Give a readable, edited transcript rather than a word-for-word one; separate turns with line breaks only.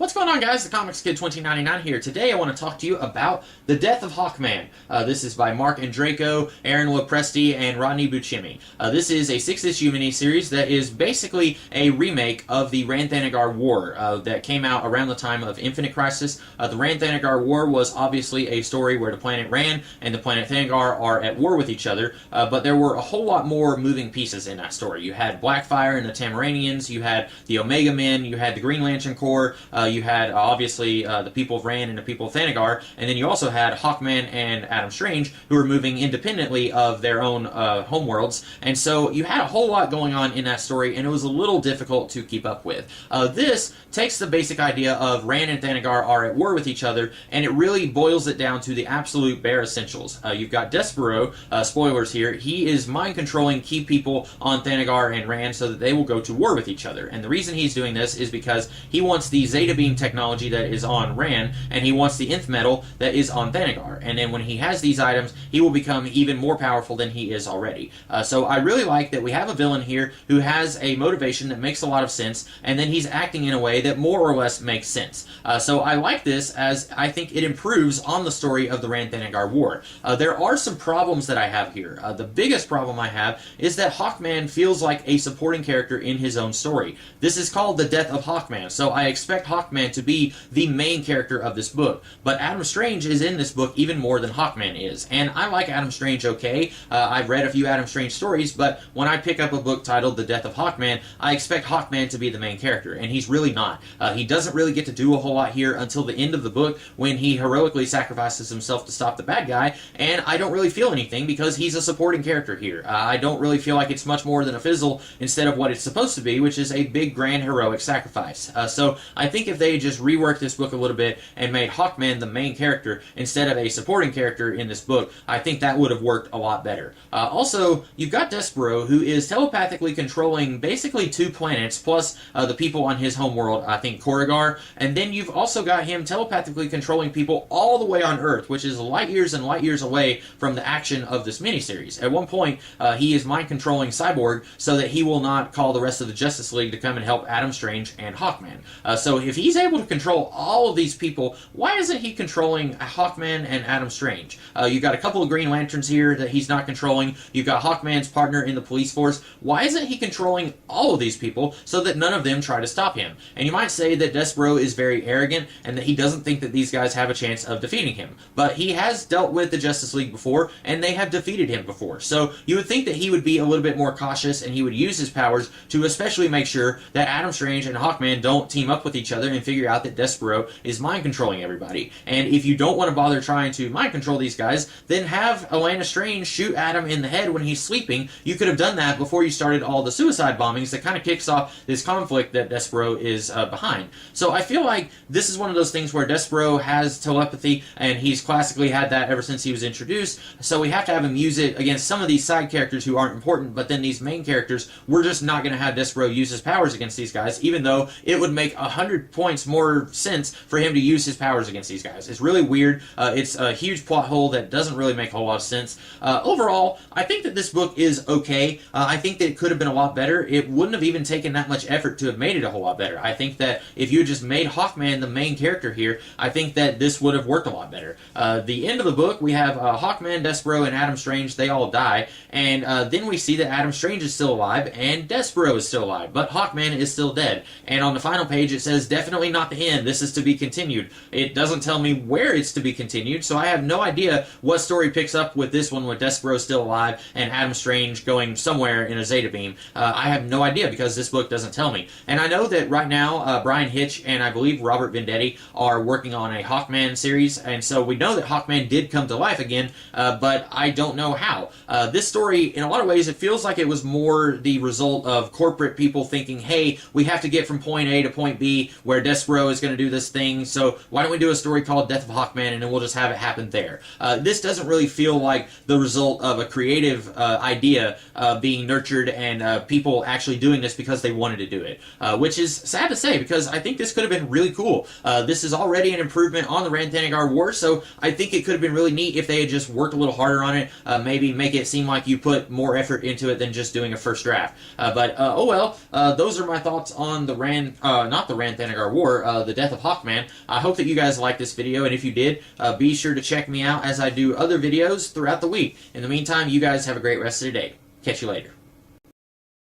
What's going on, guys? The Comics Kid 2099 here. Today I want to talk to you about The Death of Hawkman. This is by Mark Andreyko, Aaron Lopresti, and Rodney Buscemi. This is a 6-issue miniseries that is basically a remake of the Rann-Thanagar War that came out around the time of Infinite Crisis. The Rann-Thanagar War was obviously a story where the planet Rann and the planet Thanagar are at war with each other, but there were a whole lot more moving pieces in that story. You had Blackfire and the Tamaranians, you had the Omega Men, you had the Green Lantern Corps, you had obviously the people of Rann and the people of Thanagar, and then you also had Hawkman and Adam Strange, who were moving independently of their own homeworlds, and so you had a whole lot going on in that story, and it was a little difficult to keep up with. This takes the basic idea of Rann and Thanagar are at war with each other, and it really boils it down to the absolute bare essentials. You've got Despero, spoilers here, he is mind-controlling key people on Thanagar and Rann so that they will go to war with each other, and the reason he's doing this is because he wants the Zeta Beam technology that is on Rann, and he wants the Nth Metal that is on Thanagar, and then when he has these items, he will become even more powerful than he is already. So I really like that we have a villain here who has a motivation that makes a lot of sense, and then he's acting in a way that more or less makes sense. So I like this as I think it improves on the story of the Rann-Thanagar War. There are some problems that I have here. The biggest problem I have is that Hawkman feels like a supporting character in his own story. This is called The Death of Hawkman, so I expect Hawkman to be the main character of this book. But Adam Strange is in this book even more than Hawkman is, and I like Adam Strange okay. I've read a few Adam Strange stories, but when I pick up a book titled The Death of Hawkman, I expect Hawkman to be the main character, and he's really not. He doesn't really get to do a whole lot here until the end of the book when he heroically sacrifices himself to stop the bad guy, and I don't really feel anything because he's a supporting character here. I don't really feel like it's much more than a fizzle instead of what it's supposed to be, which is a big, grand, heroic sacrifice. So I think if they just reworked this book a little bit and made Hawkman the main character instead of a supporting character in this book, I think that would have worked a lot better. Also, you've got Despero, who is telepathically controlling basically 2 planets, plus the people on his homeworld, I think Korrigar, and then you've also got him telepathically controlling people all the way on Earth, which is light years and light years away from the action of this miniseries. At one point, he is mind-controlling Cyborg so that he will not call the rest of the Justice League to come and help Adam Strange and Hawkman. So if he's able to control all of these people, why isn't he controlling Hawkman and Adam Strange? You've got a couple of Green Lanterns here that he's not controlling. You've got Hawkman's partner in the police force. Why isn't he controlling all of these people so that none of them try to stop him? And you might say that Despero is very arrogant and that he doesn't think that these guys have a chance of defeating him. But he has dealt with the Justice League before, and they have defeated him before. So you would think that he would be a little bit more cautious and he would use his powers to especially make sure that Adam Strange and Hawkman don't team up with each other and figure out that Despero is mind-controlling everybody. And if you don't want to bother trying to mind-control these guys, then have Alana Strange shoot Adam in the head when he's sleeping. You could have done that before you started all the suicide bombings that kind of kicks off this conflict that Despero is behind. So I feel like this is one of those things where Despero has telepathy, and he's classically had that ever since he was introduced, so we have to have him use it against some of these side characters who aren't important, but then these main characters, we're just not going to have Despero use his powers against these guys, even though it would make 100 points more sense for him to use his powers against these guys. It's really weird. It's a huge plot hole that doesn't really make a whole lot of sense. Overall, I think that this book is okay. I think that it could have been a lot better. It wouldn't have even taken that much effort to have made it a whole lot better. I think that if you had just made Hawkman the main character here, I think that this would have worked a lot better. The end of the book, we have Hawkman, Despero, and Adam Strange. They all die, and then we see that Adam Strange is still alive, and Despero is still alive, but Hawkman is still dead. And on the final page, it says, definitely not the end. This is to be continued. It doesn't tell me where it's to be continued, so I have no idea what story picks up with this one with Despero still alive and Adam Strange going somewhere in a Zeta Beam. I have no idea because this book doesn't tell me. And I know that right now, Brian Hitch and I believe Robert Venditti are working on a Hawkman series, and so we know that Hawkman did come to life again, but I don't know how. This story, in a lot of ways, it feels like it was more the result of corporate people thinking, hey, we have to get from point A to point B where Despero is going to do this thing, so why don't we do a story called Death of Hawkman and then we'll just have it happen there. This doesn't really feel like the result of a creative idea being nurtured and people actually doing this because they wanted to do it, which is sad to say because I think this could have been really cool. This is already an improvement on the Rann-Thanagar War, so I think it could have been really neat if they had just worked a little harder on it, maybe make it seem like you put more effort into it than just doing a first draft. But oh well, those are my thoughts on the not the Rann-Thanagar War, The Death of Hawkman. I hope that you guys liked this video, and if you did, be sure to check me out as I do other videos throughout the week. In the meantime, you guys have a great rest of the day. Catch you later.